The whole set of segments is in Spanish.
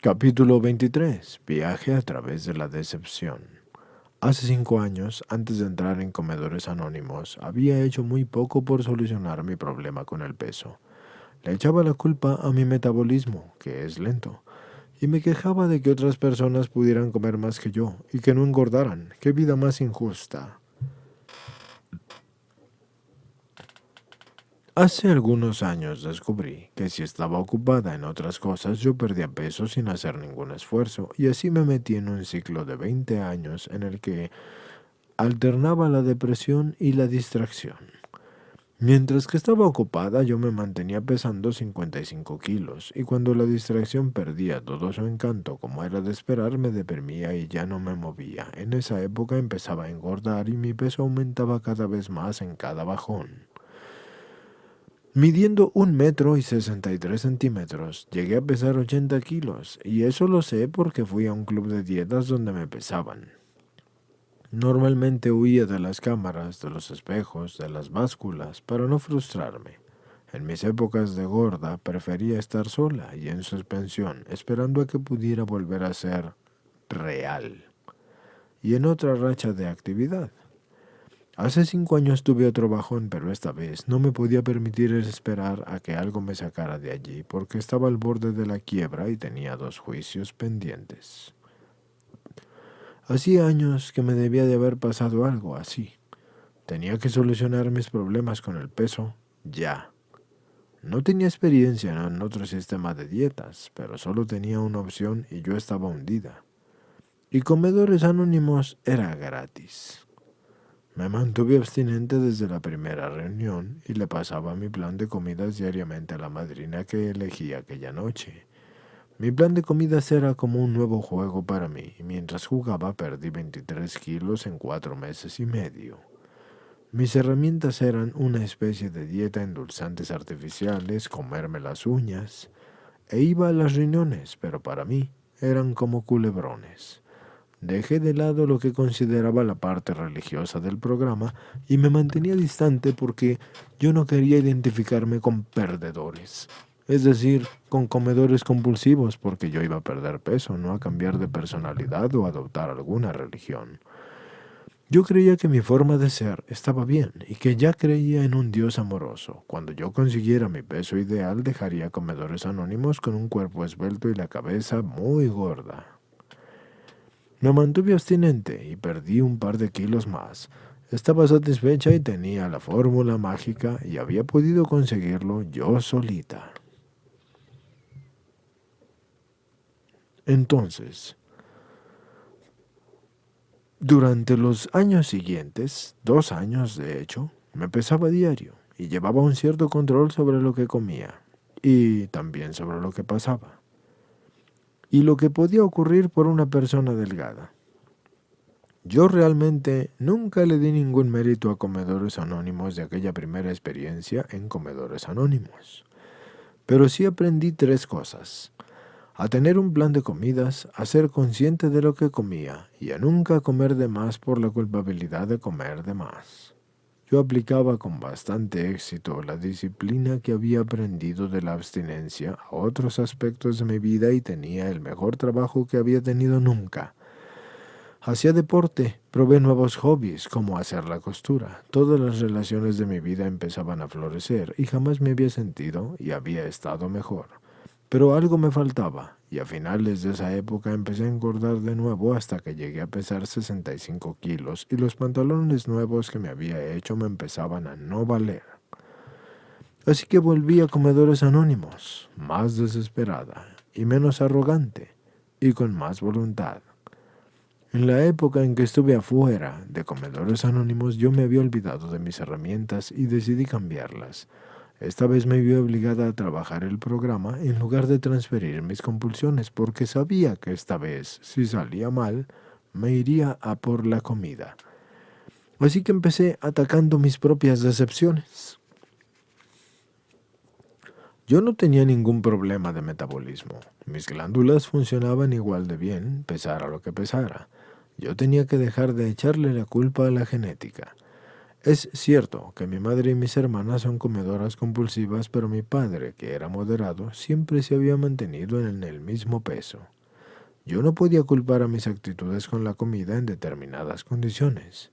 Capítulo 23. Viaje a través de la decepción. Hace 5 años, antes de entrar en Comedores Anónimos, había hecho muy poco por solucionar mi problema con el peso. Le echaba la culpa a mi metabolismo, que es lento, y me quejaba de que otras personas pudieran comer más que yo y que no engordaran. ¡Qué vida más injusta! Hace algunos años descubrí que si estaba ocupada en otras cosas yo perdía peso sin hacer ningún esfuerzo, y así me metí en un ciclo de 20 años en el que alternaba la depresión y la distracción. Mientras que estaba ocupada yo me mantenía pesando 55 kilos, y cuando la distracción perdía todo su encanto como era de esperar, me deprimía y ya no me movía. En esa época empezaba a engordar y mi peso aumentaba cada vez más en cada bajón. Midiendo 1 metro y 63 centímetros, llegué a pesar 80 kilos, y eso lo sé porque fui a un club de dietas donde me pesaban. Normalmente huía de las cámaras, de los espejos, de las básculas, para no frustrarme. En mis épocas de gorda prefería estar sola y en suspensión, esperando a que pudiera volver a ser real, y en otra racha de actividad. Hace 5 años tuve otro bajón, pero esta vez no me podía permitir esperar a que algo me sacara de allí, porque estaba al borde de la quiebra y tenía 2 juicios pendientes. Hacía años que me debía de haber pasado algo así. Tenía que solucionar mis problemas con el peso ya. No tenía experiencia en otro sistema de dietas, pero solo tenía una opción y yo estaba hundida. Y Comedores Anónimos era gratis. Me mantuve abstinente desde la primera reunión y le pasaba mi plan de comidas diariamente a la madrina que elegí aquella noche. Mi plan de comidas era como un nuevo juego para mí, y mientras jugaba perdí 23 kilos en 4 meses y medio. Mis herramientas eran una especie de dieta, endulzantes artificiales, comerme las uñas, e iba a las reuniones, pero para mí eran como culebrones. Dejé de lado lo que consideraba la parte religiosa del programa y me mantenía distante porque yo no quería identificarme con perdedores. Es decir, con comedores compulsivos, porque yo iba a perder peso, no a cambiar de personalidad o adoptar alguna religión. Yo creía que mi forma de ser estaba bien y que ya creía en un Dios amoroso. Cuando yo consiguiera mi peso ideal, dejaría Comedores Anónimos con un cuerpo esbelto y la cabeza muy gorda. Me mantuve abstinente y perdí un par de kilos más. Estaba satisfecha y tenía la fórmula mágica y había podido conseguirlo yo solita. Entonces, durante los años siguientes, 2 años de hecho, me pesaba diario y llevaba un cierto control sobre lo que comía y también sobre lo que pasaba y lo que podía ocurrir por una persona delgada. Yo realmente nunca le di ningún mérito a Comedores Anónimos de aquella primera experiencia en Comedores Anónimos. Pero sí aprendí 3 cosas: a tener un plan de comidas, a ser consciente de lo que comía y a nunca comer de más por la culpabilidad de comer de más. Yo aplicaba con bastante éxito la disciplina que había aprendido de la abstinencia a otros aspectos de mi vida y tenía el mejor trabajo que había tenido nunca. Hacía deporte, probé nuevos hobbies como hacer la costura. Todas las relaciones de mi vida empezaban a florecer y jamás me había sentido y había estado mejor. Pero algo me faltaba, y a finales de esa época empecé a engordar de nuevo hasta que llegué a pesar 65 kilos y los pantalones nuevos que me había hecho me empezaban a no valer. Así que volví a Comedores Anónimos, más desesperada y menos arrogante, y con más voluntad. En la época en que estuve afuera de Comedores Anónimos yo me había olvidado de mis herramientas y decidí cambiarlas. Esta vez me vi obligada a trabajar el programa en lugar de transferir mis compulsiones, porque sabía que esta vez, si salía mal, me iría a por la comida. Así que empecé atacando mis propias decepciones. Yo no tenía ningún problema de metabolismo. Mis glándulas funcionaban igual de bien, pesara lo que pesara. Yo tenía que dejar de echarle la culpa a la genética. Es cierto que mi madre y mis hermanas son comedoras compulsivas, pero mi padre, que era moderado, siempre se había mantenido en el mismo peso. Yo no podía culpar a mis actitudes con la comida en determinadas condiciones.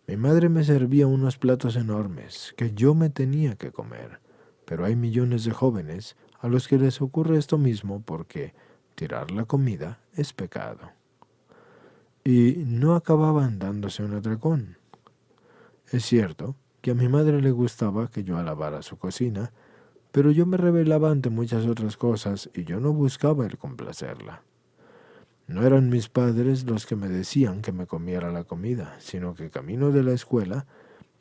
Mi madre me servía unos platos enormes que yo me tenía que comer, pero hay millones de jóvenes a los que les ocurre esto mismo porque tirar la comida es pecado. Y no acababan dándose un atracón. Es cierto que a mi madre le gustaba que yo alabara su cocina, pero yo me rebelaba ante muchas otras cosas y yo no buscaba el complacerla. No eran mis padres los que me decían que me comiera la comida, sino que camino de la escuela,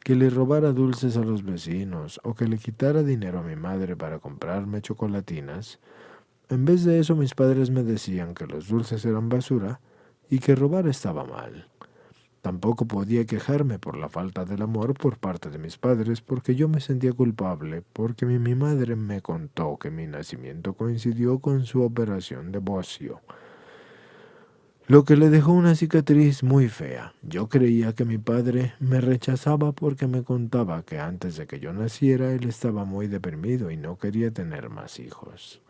que le robara dulces a los vecinos o que le quitara dinero a mi madre para comprarme chocolatinas. En vez de eso, mis padres me decían que los dulces eran basura y que robar estaba mal. Tampoco podía quejarme por la falta del amor por parte de mis padres porque yo me sentía culpable porque mi madre me contó que mi nacimiento coincidió con su operación de bocio, lo que le dejó una cicatriz muy fea. Yo creía que mi padre me rechazaba porque me contaba que antes de que yo naciera él estaba muy deprimido y no quería tener más hijos.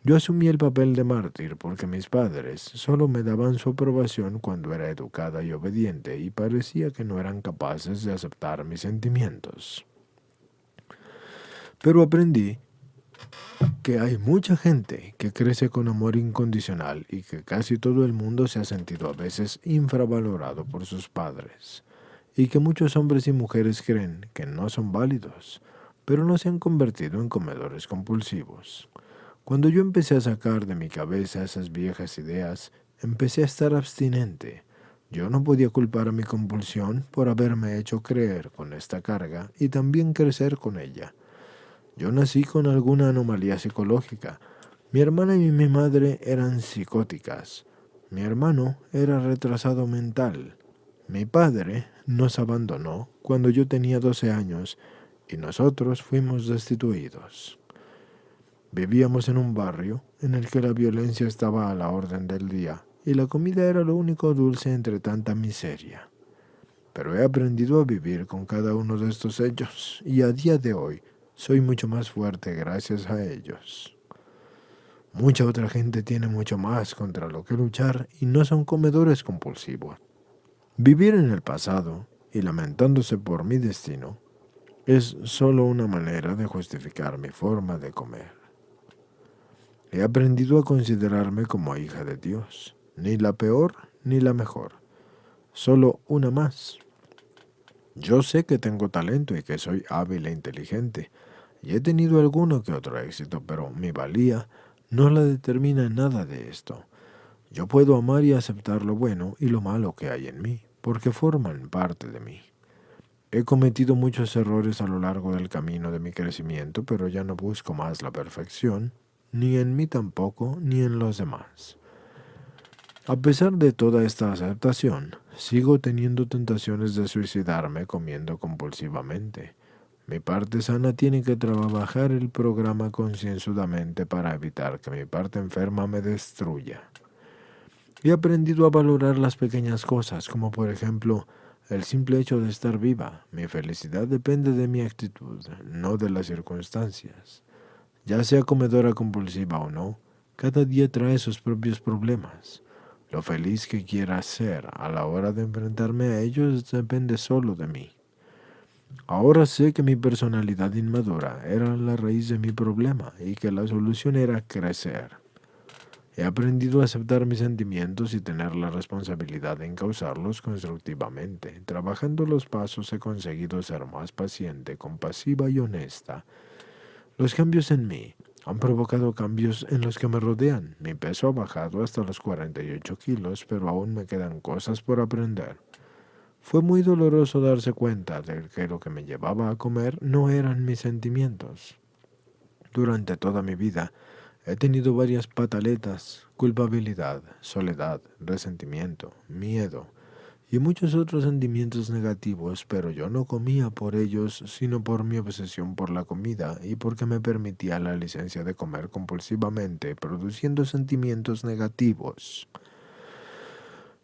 Yo asumí el papel de mártir porque mis padres solo me daban su aprobación cuando era educada y obediente y parecía que no eran capaces de aceptar mis sentimientos. Pero aprendí que hay mucha gente que crece con amor incondicional y que casi todo el mundo se ha sentido a veces infravalorado por sus padres, y que muchos hombres y mujeres creen que no son válidos, pero no se han convertido en comedores compulsivos. Cuando yo empecé a sacar de mi cabeza esas viejas ideas, empecé a estar abstinente. Yo no podía culpar a mi compulsión por haberme hecho creer con esta carga y también crecer con ella. Yo nací con alguna anomalía psicológica. Mi hermana y mi madre eran psicóticas. Mi hermano era retrasado mental. Mi padre nos abandonó cuando yo tenía 12 años y nosotros fuimos destituidos. Vivíamos en un barrio en el que la violencia estaba a la orden del día y la comida era lo único dulce entre tanta miseria. Pero he aprendido a vivir con cada uno de estos hechos y a día de hoy soy mucho más fuerte gracias a ellos. Mucha otra gente tiene mucho más contra lo que luchar y no son comedores compulsivos. Vivir en el pasado y lamentándose por mi destino es solo una manera de justificar mi forma de comer. He aprendido a considerarme como hija de Dios, ni la peor ni la mejor, solo una más. Yo sé que tengo talento y que soy hábil e inteligente, y he tenido alguno que otro éxito, pero mi valía no la determina nada de esto. Yo puedo amar y aceptar lo bueno y lo malo que hay en mí, porque forman parte de mí. He cometido muchos errores a lo largo del camino de mi crecimiento, pero ya no busco más la perfección, ni en mí tampoco, ni en los demás. A pesar de toda esta aceptación, sigo teniendo tentaciones de suicidarme comiendo compulsivamente. Mi parte sana tiene que trabajar el programa concienzudamente para evitar que mi parte enferma me destruya. He aprendido a valorar las pequeñas cosas, como por ejemplo el simple hecho de estar viva. Mi felicidad depende de mi actitud, no de las circunstancias. Ya sea comedora compulsiva o no, cada día trae sus propios problemas. Lo feliz que quiera ser a la hora de enfrentarme a ellos depende solo de mí. Ahora sé que mi personalidad inmadura era la raíz de mi problema y que la solución era crecer. He aprendido a aceptar mis sentimientos y tener la responsabilidad de encauzarlos constructivamente. Trabajando los pasos he conseguido ser más paciente, compasiva y honesta. Los cambios en mí han provocado cambios en los que me rodean. Mi peso ha bajado hasta los 48 kilos, pero aún me quedan cosas por aprender. Fue muy doloroso darse cuenta de que lo que me llevaba a comer no eran mis sentimientos. Durante toda mi vida he tenido varias pataletas: culpabilidad, soledad, resentimiento, miedo y muchos otros sentimientos negativos, pero yo no comía por ellos, sino por mi obsesión por la comida y porque me permitía la licencia de comer compulsivamente, produciendo sentimientos negativos.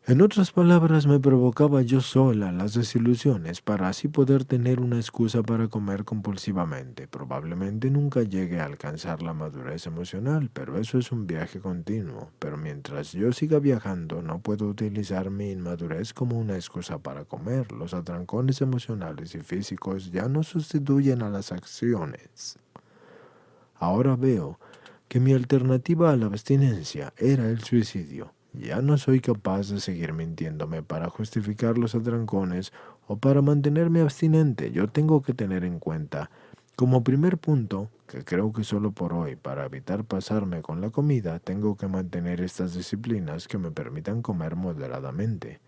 En otras palabras, me provocaba yo sola las desilusiones para así poder tener una excusa para comer compulsivamente. Probablemente nunca llegue a alcanzar la madurez emocional, pero eso es un viaje continuo. Pero mientras yo siga viajando, no puedo utilizar mi inmadurez como una excusa para comer. Los atrancones emocionales y físicos ya no sustituyen a las acciones. Ahora veo que mi alternativa a la abstinencia era el suicidio. Ya no soy capaz de seguir mintiéndome para justificar los atrancones o para mantenerme abstinente. Yo tengo que tener en cuenta, como primer punto, que creo que solo por hoy, para evitar pasarme con la comida, tengo que mantener estas disciplinas que me permitan comer moderadamente.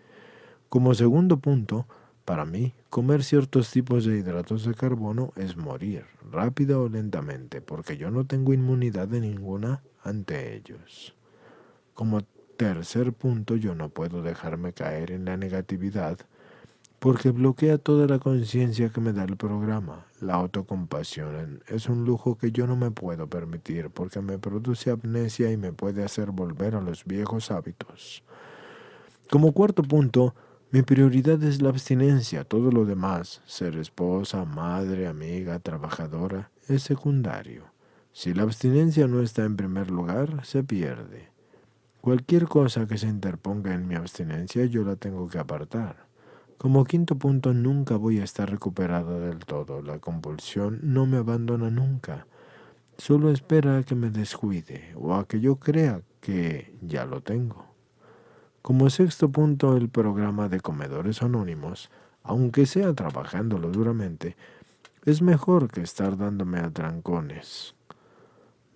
Como segundo punto, para mí, comer ciertos tipos de hidratos de carbono es morir, rápida o lentamente, porque yo no tengo inmunidad de ninguna ante ellos. Como tercer punto, yo no puedo dejarme caer en la negatividad, porque bloquea toda la conciencia que me da el programa. La autocompasión es un lujo que yo no me puedo permitir, porque me produce amnesia y me puede hacer volver a los viejos hábitos. Como cuarto punto, mi prioridad es la abstinencia. Todo lo demás, ser esposa, madre, amiga, trabajadora, es secundario. Si la abstinencia no está en primer lugar, se pierde. Cualquier cosa que se interponga en mi abstinencia, yo la tengo que apartar. Como quinto punto, nunca voy a estar recuperada del todo. La compulsión no me abandona nunca. Solo espera a que me descuide o a que yo crea que ya lo tengo. Como sexto punto, el programa de comedores anónimos, aunque sea trabajándolo duramente, es mejor que estar dándome a trancones.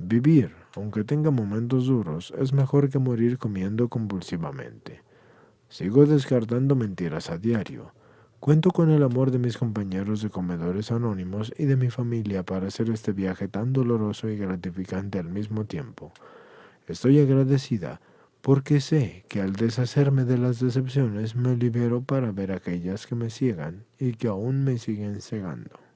Vivir, aunque tenga momentos duros, es mejor que morir comiendo compulsivamente. Sigo descartando mentiras a diario. Cuento con el amor de mis compañeros de comedores anónimos y de mi familia para hacer este viaje tan doloroso y gratificante al mismo tiempo. Estoy agradecida porque sé que al deshacerme de las decepciones me libero para ver aquellas que me ciegan y que aún me siguen cegando.